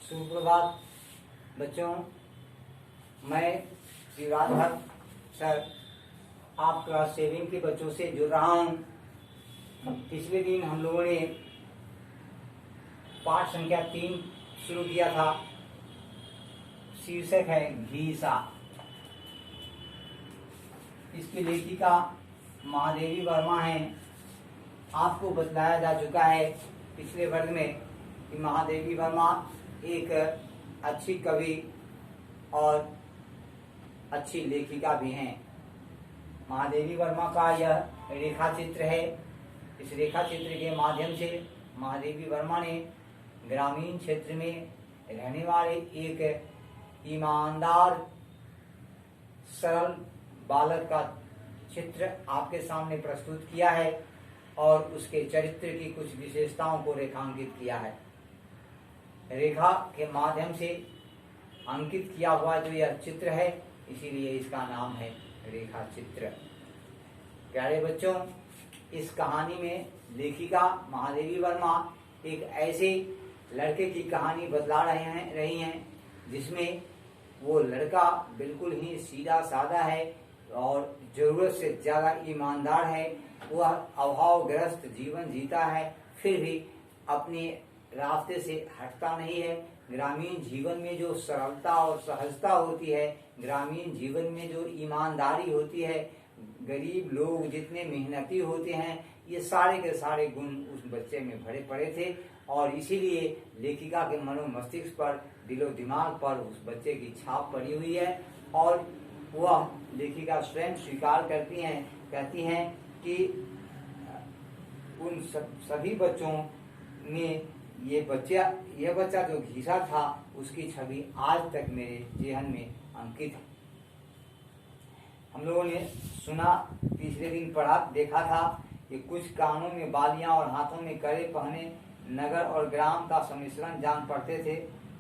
सुप्रभात बच्चों, मैं शिवराज भट्ट सर आप क्लास 7 के बच्चों से जुड़ रहा हूँ। पिछले दिन हम लोगों ने पाठ संख्या 3 शुरू किया था। शीर्षक है घीसा। इसकी लेखिका महादेवी वर्मा है। आपको बतलाया जा चुका है पिछले वर्ग में कि महादेवी वर्मा एक अच्छी कवि और अच्छी लेखिका भी हैं। महादेवी वर्मा का यह रेखा चित्र है। इस रेखा चित्र के माध्यम से महादेवी वर्मा ने ग्रामीण क्षेत्र में रहने वाले एक ईमानदार सरल बालक का चित्र आपके सामने प्रस्तुत किया है और उसके चरित्र की कुछ विशेषताओं को रेखांकित किया है। रेखा के माध्यम से अंकित किया हुआ जो यह चित्र है, इसीलिए इसका नाम है रेखा चित्र। प्यारे बच्चों, इस कहानी में लेखिका महादेवी वर्मा एक ऐसे लड़के की कहानी बतला रही हैं जिसमें वो लड़का बिल्कुल ही सीधा साधा है और जरूरत से ज्यादा ईमानदार है। वह अभावग्रस्त जीवन जीता है, फिर भी अपने रास्ते से हटता नहीं है। ग्रामीण जीवन में जो सरलता और सहजता होती है, ग्रामीण जीवन में जो ईमानदारी होती है, गरीब लोग जितने मेहनती होते हैं, ये सारे के सारे गुण उस बच्चे में भरे पड़े थे और इसीलिए लेखिका के मनो मस्तिष्क पर, दिलो दिमाग पर उस बच्चे की छाप पड़ी हुई है। और वह लेखिका स्वयं स्वीकार कहती हैं कि उन सभी बच्चों में यह बच्चा जो घीसा था, उसकी छवि आज तक मेरे जेहन में अंकित है। हम लोगों ने सुना, पिछले दिन पढ़ा, देखा था कि कुछ कानों में बालियां और हाथों में कड़े पहने नगर और ग्राम का सम्मिश्रण जान पड़ते थे।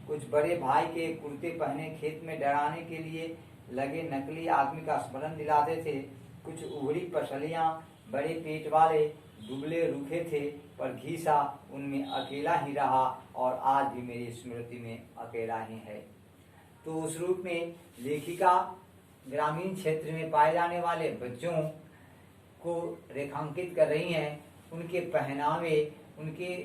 कुछ बड़े भाई के कुर्ते पहने खेत में डराने के लिए लगे नकली आदमी का स्मरण दिलाते थे। कुछ उभरी पसलियां बड़े पेट वाले दुबले रूखे थे, पर घीसा उनमें अकेला ही रहा और आज भी मेरी स्मृति में अकेला ही है। तो उस रूप में लेखिका ग्रामीण क्षेत्र में पाए जाने वाले बच्चों को रेखांकित कर रही हैं। उनके पहनावे, उनके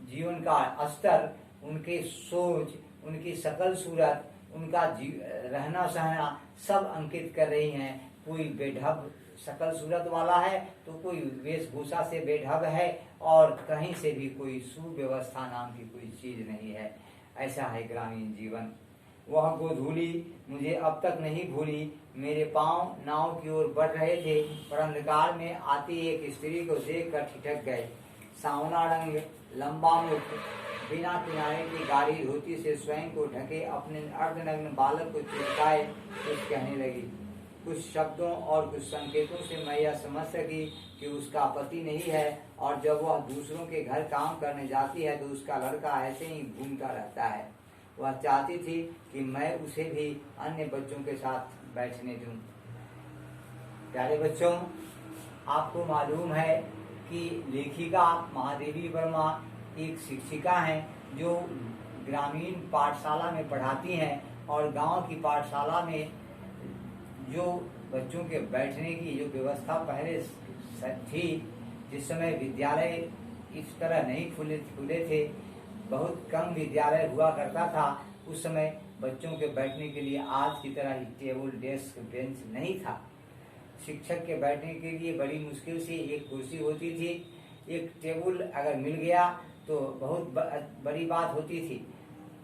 जीवन का स्तर, उनके सोच, उनकी शकल सूरत, उनका रहना सहना सब अंकित कर रही हैं। कोई बेढब शकल सूरत वाला है तो कोई वेशभूषा से बेढब है और कहीं से भी कोई सुव्यवस्था नाम की कोई चीज नहीं है। ऐसा है ग्रामीण जीवन। वह गोधूली मुझे अब तक नहीं भूली। मेरे पांव नाव की ओर बढ़ रहे थे, पर अंधकार में आती एक स्त्री को देखकर ठिठक गए। सांवला रंग, लंबा मुख, बिना किनारे की गाढ़ी धोती से स्वयं को ढके अपने अर्धनग्न बालक को चिपकाए कुछ कहने लगी। कुछ शब्दों और कुछ संकेतों से मैं यह समझ सकी कि उसका पति नहीं है और जब वह दूसरों के घर काम करने जाती है तो उसका लड़का ऐसे ही घूमता रहता है। वह चाहती थी कि मैं उसे भी अन्य बच्चों के साथ बैठने दूं। प्यारे बच्चों, आपको मालूम है कि लेखिका महादेवी वर्मा एक शिक्षिका हैं जो ग्रामीण पाठशाला में पढ़ाती हैं और गांव की पाठशाला में जो बच्चों के बैठने की जो व्यवस्था पहले थी, जिस समय विद्यालय इस तरह नहीं खुले थे, बहुत कम विद्यालय हुआ करता था, उस समय बच्चों के बैठने के लिए आज की तरह टेबल, डेस्क, बेंच नहीं था। शिक्षक के बैठने के लिए बड़ी मुश्किल से एक कुर्सी होती थी। एक टेबल अगर मिल गया तो बहुत बड़ी बात होती थी।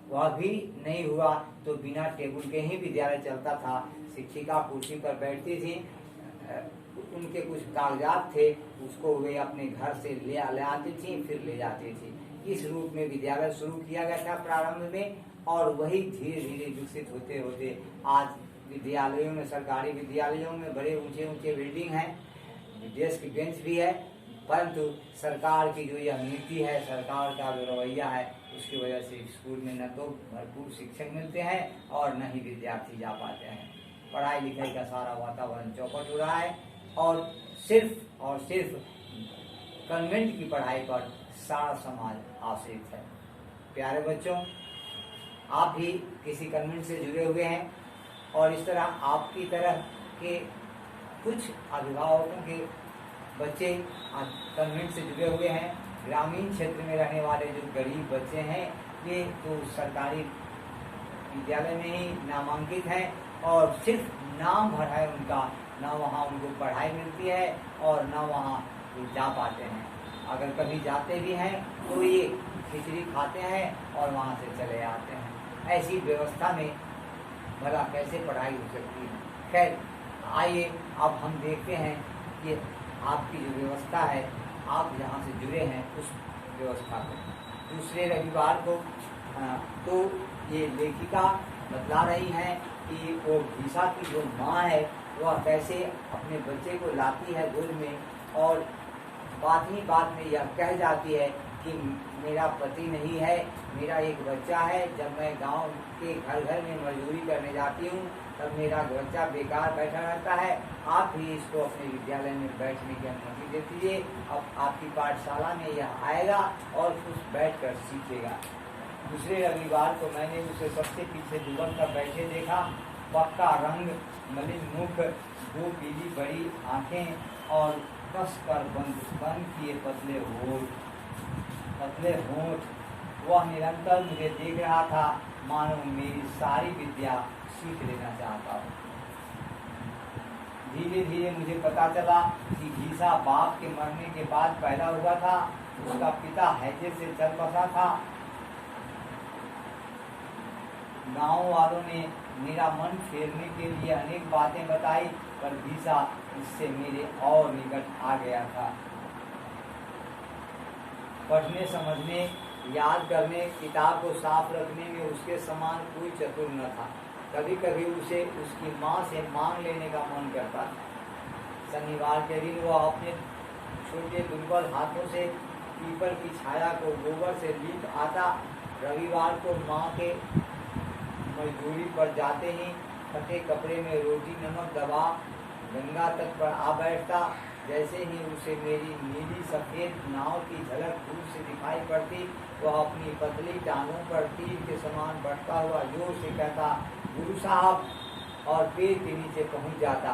वह भी नहीं हुआ तो बिना टेबल के ही विद्यालय चलता था। शिक्षिका कुर्सी पर बैठती थी, उनके कुछ कागजात थे, उसको वे अपने घर से ले आती थी, फिर ले जाती थी। इस रूप में विद्यालय शुरू किया गया था प्रारंभ में और वही धीरे धीरे विकसित होते होते आज विद्यालयों में, सरकारी विद्यालयों में बड़े ऊंचे ऊंचे बिल्डिंग हैं, डेस्क बेंच भी है, परंतु सरकार की जो यह नीति है, सरकार का जो रवैया है, उसकी वजह से स्कूल में न तो भरपूर शिक्षक मिलते हैं और न ही विद्यार्थी जा पाते हैं। पढ़ाई लिखाई का सारा वातावरण चौपट हो रहा है और सिर्फ कन्वेंट की पढ़ाई पर सारा समाज आश्रित है। प्यारे बच्चों, आप भी किसी कन्वेंट से जुड़े हुए हैं और इस तरह आपकी तरह के कुछ अभिभावकों के बच्चे कन्वेंट से जुड़े हुए हैं। ग्रामीण क्षेत्र में रहने वाले जो गरीब बच्चे हैं, ये तो सरकारी विद्यालय में ही नामांकित हैं और सिर्फ नाम भर है उनका, ना वहाँ उनको पढ़ाई मिलती है और ना वहाँ जा पाते हैं। अगर कभी जाते भी हैं तो ये खिचड़ी खाते हैं और वहाँ से चले आते हैं। ऐसी व्यवस्था में भला कैसे पढ़ाई हो सकती है। खैर, आइए अब हम देखते हैं कि आपकी जो व्यवस्था है, आप जहाँ से जुड़े हैं उस व्यवस्था को। दूसरे रविवार को तो ये लेखिका बतला रही हैं कि वो भीषा की जो माँ है वह कैसे अपने बच्चे को लाती है गोद में और बात ही बात में यह कह जाती है कि मेरा पति नहीं है, मेरा एक बच्चा है। जब मैं गांव के घर घर में मजदूरी करने जाती हूँ तब मेरा बच्चा बेकार बैठा रहता है। आप भी इसको अपने विद्यालय में बैठने की अनुमति दे दीजिए। अब आपकी पाठशाला में यह आएगा और कुछ बैठ कर सीखेगा। दूसरे रविवार को मैंने उसे सबसे पीछे दुबक कर बैठे देखा। पक्का रंग, मलिन मुख, दो पीली बड़ी आंखें और कस कर बंद किए पतले होंठ। वह निरंतर मुझे देख रहा था, मानो मेरी सारी विद्या सीख लेना चाहता हो। धीरे धीरे मुझे पता चला कि भीषा बाप के मरने के बाद पैदा हुआ था। उसका पिता हैजे से चल बसा था। गांव वालों ने मेरा मन फेरने के लिए अनेक बातें बताई, पर भीषा इससे मेरे और निकट आ गया था। पढ़ने, समझने, याद करने, किताब को साफ रखने में उसके समान कोई चतुर न था। कभी कभी उसे उसकी माँ से मांग लेने का मन करता था। शनिवार के दिन वह अपने छोटे दुर्बल हाथों से पीपल की छाया को गोबर से लीप आता। रविवार को माँ के मजदूरी पर जाते ही फटे कपड़े में रोटी नमक दबा गंगा तट पर आ बैठता। जैसे ही उसे मेरी नीली सफेद नाव की झलक दूर से दिखाई पड़ती, वह अपनी पतली टांगों पर तीर के समान बढ़ता हुआ जोर से कहता, गुरु साहब, और पेड़ के नीचे पहुंच जाता।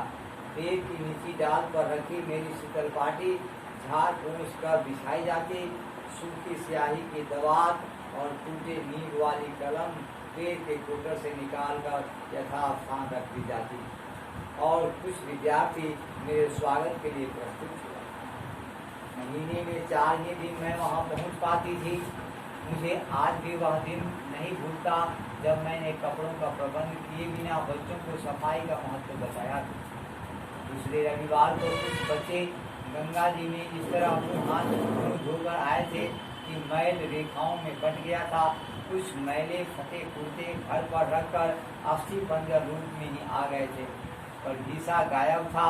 पेड़ की नीची डाल पर रखी मेरी शीतल पाटी झाड़ पोंछ कर बिछाई जाती। सूखी स्याही की दवात और टूटे नींद वाली कलम पेड़ के कोटर से निकालकर यथास्थान रख दी जाती और कुछ विद्यार्थी मेरे स्वागत के लिए प्रस्तुत हुआ। महीने में 4 ही दिन मैं वहां पहुंच पाती थी। मुझे आज भी वह दिन नहीं भूलता जब मैंने कपड़ों का प्रबंध किए बिना बच्चों को सफाई का महत्व बताया था। दूसरे रविवार को कुछ बच्चे गंगा जी में इस तरह मुँह हाथ धोकर आए थे कि मैल रेखाओं में बट गया था। कुछ मैले फटे कुर्ते घर पर रखकर अस्थि पंजर रूप में ही आ गए थे, पर भीषा गायब था।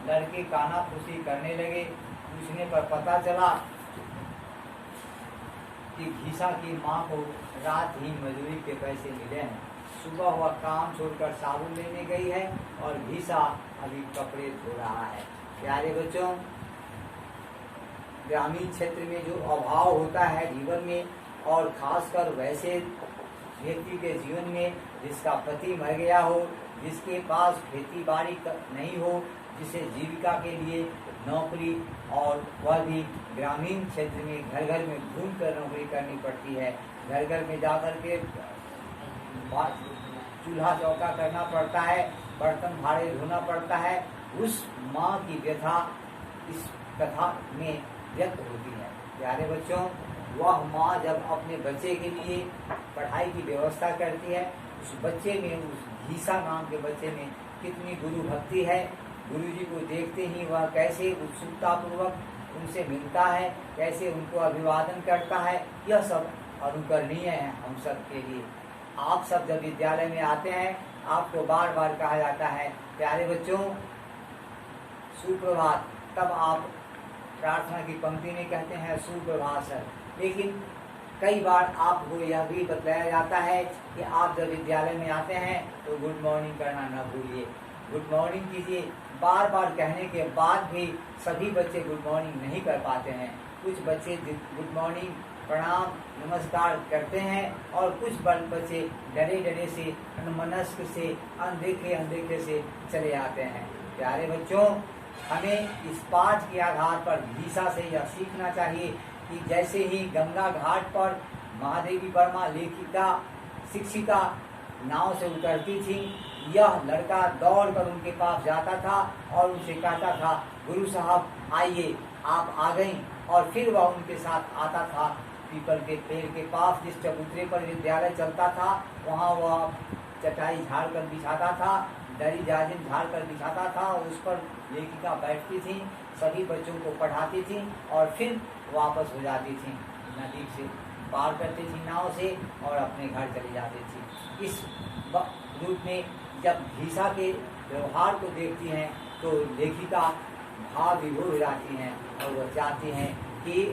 लड़के कानाफूसी करने लगे। पूछने पर पता चला कि भीषा की माँ को रात ही मजदूरी के पैसे मिले हैं। सुबह वह काम छोड़कर साबुन लेने गई है और भीषा अभी कपड़े धो रहा है। प्यारे बच्चों, ग्रामीण क्षेत्र में जो अभाव होता है जीवन में, और खासकर वैसे व्यक्ति के जीवन में जिसका पति मर गया हो, जिसके पास खेती बाड़ी नहीं हो, जिसे जीविका के लिए नौकरी, और वह भी ग्रामीण क्षेत्र में घर घर में घूम कर नौकरी करनी पड़ती है। घर घर में जाकर के चूल्हा चौका करना पड़ता है, बर्तन भाड़े धोना पड़ता है। उस माँ की व्यथा इस कथा में व्यक्त होती है। प्यारे बच्चों, वह माँ जब अपने बच्चे के लिए पढ़ाई की व्यवस्था करती है, उस बच्चे में, उस भीषा नाम के बच्चे में कितनी गुरु भक्ति है। गुरु जी को देखते ही वह कैसे उत्सुकता पूर्वक उनसे मिलता है, कैसे उनको अभिवादन करता है, यह सब अनुकरणीय है हम सब के लिए। आप सब जब विद्यालय में आते हैं, आपको बार बार कहा जाता है, प्यारे बच्चों सुप्रभात, तब आप प्रार्थना की पंक्ति में कहते हैं सुप्रभात सर। लेकिन कई बार आपको यह भी बताया जाता है कि आप जब विद्यालय में आते हैं तो गुड मॉर्निंग करना न भूलिए, गुड मॉर्निंग कीजिए। बार बार कहने के बाद भी सभी बच्चे गुड मॉर्निंग नहीं कर पाते हैं। कुछ बच्चे गुड मॉर्निंग प्रणाम नमस्कार करते हैं और कुछ बच्चे डरे डरे से, अनमनस्क से, अनदेखे से चले आते हैं। प्यारे बच्चों, हमें इस पाठ के आधार पर गीसा से यह सीखना चाहिए कि जैसे ही गंगा घाट पर महादेवी वर्मा लेखिका शिक्षिका नाव से उतरती थी, यह लड़का दौड़कर उनके पास जाता था और उनसे कहता था, गुरु साहब आइए, आप आ गई। और फिर वह उनके साथ आता था पीपल के पेड़ के पास, जिस चबूतरे पर विद्यालय चलता था, वहाँ वह चटाई झाड़ कर बिछाता था, दरी जाजिम झाड़ कर बिछाता था और उस पर लेखिका बैठती थी, सभी बच्चों को पढ़ाती थी और फिर वापस हो जाती थी, नदी से पार करती थी नाव से और अपने घर चली जाती थी। इस रूप में जब गीसा के व्यवहार को देखती हैं तो लेखिका भाव विभोर हो जाती हैं और वह चाहती हैं कि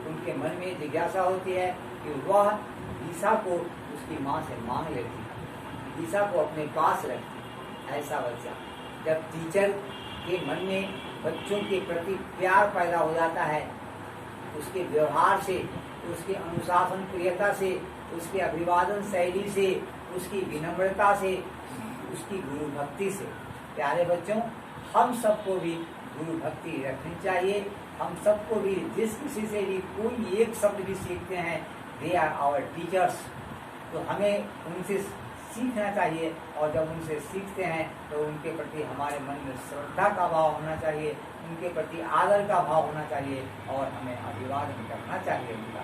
उनके मन में जिज्ञासा होती है कि वह गीसा को उसकी माँ से मांग लेती, गीसा को अपने पास रखती। ऐसा बच्चा जब टीचर के मन में बच्चों के प्रति प्यार पैदा हो जाता है, उसके व्यवहार से, उसके अनुशासन प्रियता से, उसके अभिवादन शैली से, उसकी विनम्रता से, उसकी गुरु भक्ति से। प्यारे बच्चों, हम सबको भी गुरु भक्ति रखनी चाहिए। हम सबको भी जिस किसी से भी कोई एक शब्द भी सीखते हैं, दे आर आवर टीचर्स, तो हमें उनसे सीखना चाहिए। और जब उनसे सीखते हैं तो उनके प्रति हमारे मन में श्रद्धा का भाव होना चाहिए, उनके प्रति आदर का भाव होना चाहिए और हमें अभिवादन करना चाहिए उनका।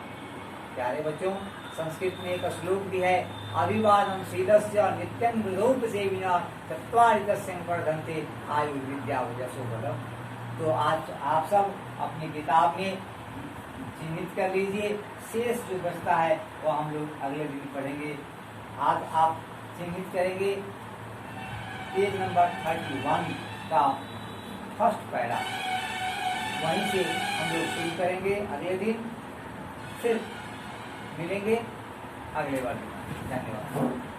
प्यारे बच्चों, संस्कृत में एक श्लोक भी है, अभिवादन शीलस्य नित्यं मृदोपसेविना चत्वारि तस्यं वर्धन्ते आयु विद्या वजसो बलम्। तो आज आप सब अपनी किताब में चिन्हित कर लीजिए, शेष जो बचता है वो हम लोग अगले दिन पढ़ेंगे। आज आप चिन्हित करेंगे पेज नंबर 31 का फर्स्ट पैरा, वहीं से हम लोग शुरू करेंगे। अगले दिन फिर मिलेंगे अगले बार। धन्यवाद।